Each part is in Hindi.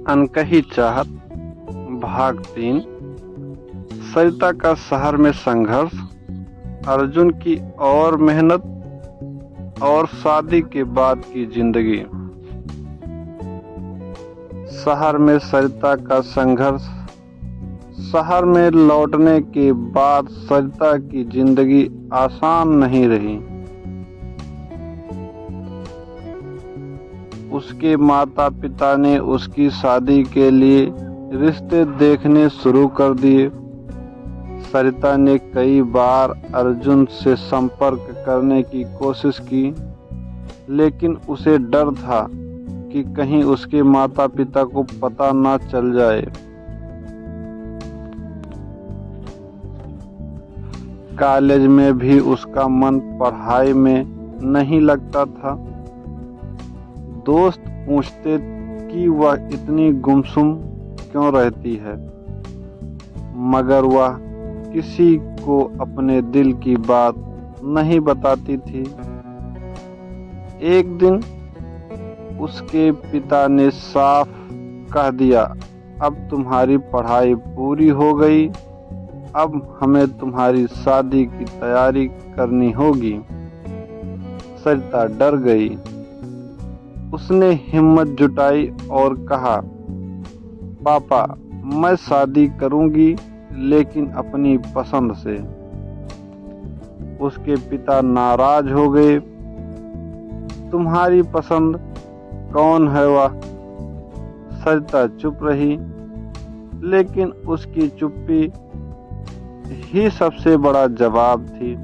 अनकही चाहत भाग 3। सरिता का शहर में संघर्ष, अर्जुन की और मेहनत और शादी के बाद की जिंदगी। शहर में सरिता का संघर्ष। शहर में लौटने के बाद सरिता की जिंदगी आसान नहीं रही। उसके माता पिता ने उसकी शादी के लिए रिश्ते देखने शुरू कर दिए। सरिता ने कई बार अर्जुन से संपर्क करने की कोशिश की, लेकिन उसे डर था कि कहीं उसके माता पिता को पता न चल जाए। कॉलेज में भी उसका मन पढ़ाई में नहीं लगता था। दोस्त पूछते कि वह इतनी गुमसुम क्यों रहती है, मगर वह किसी को अपने दिल की बात नहीं बताती थी। एक दिन उसके पिता ने साफ कह दिया, अब तुम्हारी पढ़ाई पूरी हो गई, अब हमें तुम्हारी शादी की तैयारी करनी होगी। सरिता डर गई। उसने हिम्मत जुटाई और कहा, पापा, मैं शादी करूंगी, लेकिन अपनी पसंद से। उसके पिता नाराज हो गए। तुम्हारी पसंद कौन है वह? सरिता चुप रही, लेकिन उसकी चुप्पी ही सबसे बड़ा जवाब थी।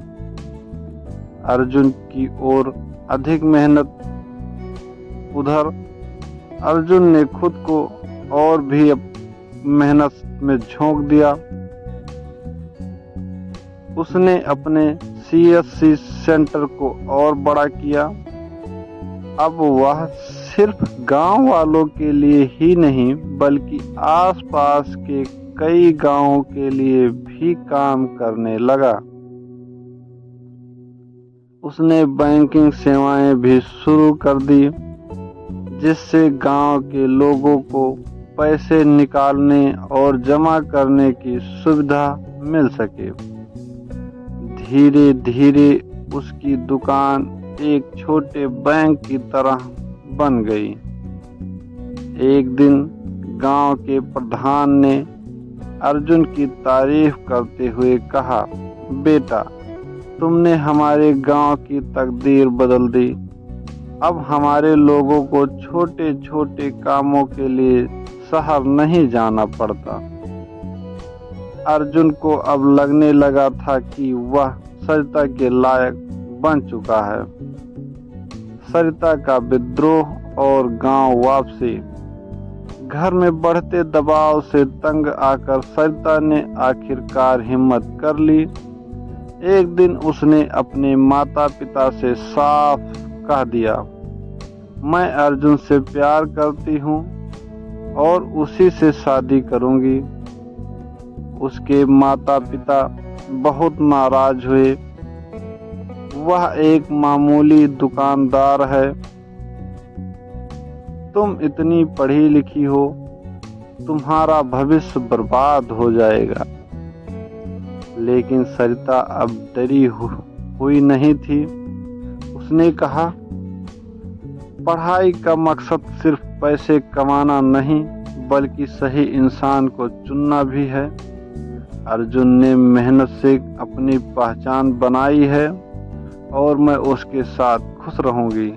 अर्जुन की ओर अधिक मेहनत। उधर अर्जुन ने खुद को और भी मेहनत में झोंक दिया। उसने अपने CSC सेंटर को और बड़ा किया। अब वह सिर्फ गांव वालों के लिए ही नहीं, बल्कि आसपास के कई गांवों के लिए भी काम करने लगा। उसने बैंकिंग सेवाएं भी शुरू कर दी, जिससे गांव के लोगों को पैसे निकालने और जमा करने की सुविधा मिल सके। धीरे धीरे उसकी दुकान एक छोटे बैंक की तरह बन गई। एक दिन गांव के प्रधान ने अर्जुन की तारीफ करते हुए कहा, बेटा, तुमने हमारे गांव की तकदीर बदल दी। अब हमारे लोगों को छोटे छोटे कामों के लिए शहर नहीं जाना पड़ता। अर्जुन को अब लगने लगा था कि वह सरिता के लायक बन चुका है। सरिता का विद्रोह और गांव वापसी। घर में बढ़ते दबाव से तंग आकर सरिता ने आखिरकार हिम्मत कर ली। एक दिन उसने अपने माता पिता से साफ कह दिया, मैं अर्जुन से प्यार करती हूँ और उसी से शादी करूंगी। उसके माता पिता बहुत नाराज हुए। वह एक मामूली दुकानदार है। तुम इतनी पढ़ी लिखी हो, तुम्हारा भविष्य बर्बाद हो जाएगा। लेकिन सरिता अब डरी हुई नहीं थी। उसने कहा, पढ़ाई का मकसद सिर्फ पैसे कमाना नहीं, बल्कि सही इंसान को चुनना भी है। अर्जुन ने मेहनत से अपनी पहचान बनाई है और मैं उसके साथ खुश रहूंगी।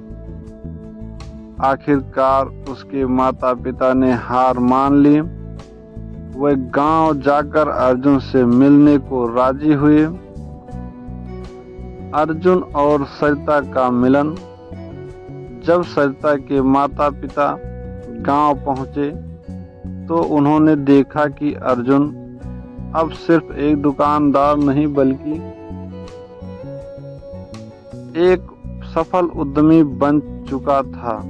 आखिरकार उसके माता पिता ने हार मान ली। वह गांव जाकर अर्जुन से मिलने को राजी हुए। अर्जुन और सरिता का मिलन। जब सरिता के माता पिता गांव पहुंचे तो उन्होंने देखा कि अर्जुन अब सिर्फ एक दुकानदार नहीं, बल्कि एक सफल उद्यमी बन चुका था।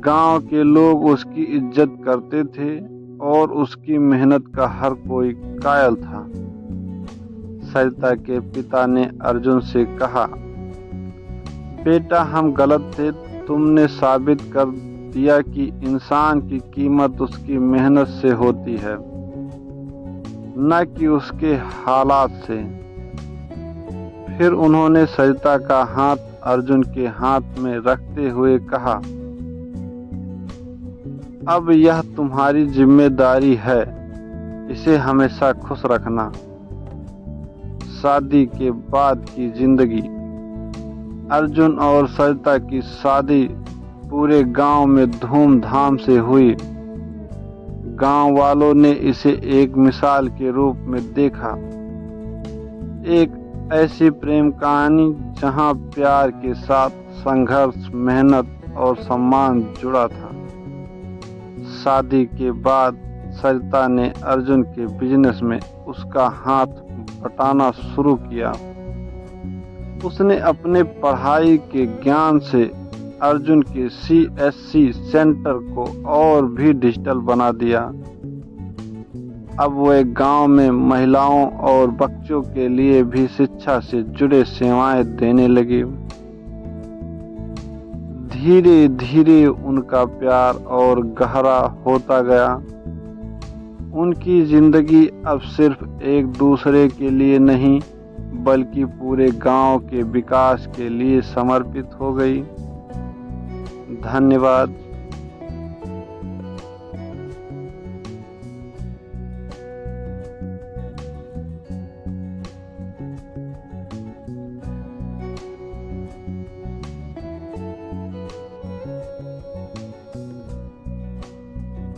गांव के लोग उसकी इज्जत करते थे और उसकी मेहनत का हर कोई कायल था। सरिता के पिता ने अर्जुन से कहा, बेटा, हम गलत थे, तुमने साबित कर दिया कि इंसान की कीमत उसकी मेहनत से होती है, न कि उसके हालात से। फिर उन्होंने सरिता का हाथ अर्जुन के हाथ में रखते हुए कहा, अब यह तुम्हारी जिम्मेदारी है, इसे हमेशा खुश रखना। शादी के बाद की जिंदगी। अर्जुन और सरिता की शादी पूरे गांव में धूमधाम से हुई। गांव वालों ने इसे एक मिसाल के रूप में देखा, एक ऐसी प्रेम कहानी जहां प्यार के साथ संघर्ष, मेहनत और सम्मान जुड़ा था। शादी के बाद सरिता ने अर्जुन के बिजनेस में उसका हाथ बटाना शुरू किया। उसने अपने पढ़ाई के ज्ञान से अर्जुन के CSC सेंटर को और भी डिजिटल बना दिया। अब वह गांव में महिलाओं और बच्चों के लिए भी शिक्षा से जुड़े सेवाएं देने लगी। धीरे धीरे उनका प्यार और गहरा होता गया। उनकी जिंदगी अब सिर्फ एक दूसरे के लिए नहीं, बल्कि पूरे गांव के विकास के लिए समर्पित हो गई। धन्यवाद।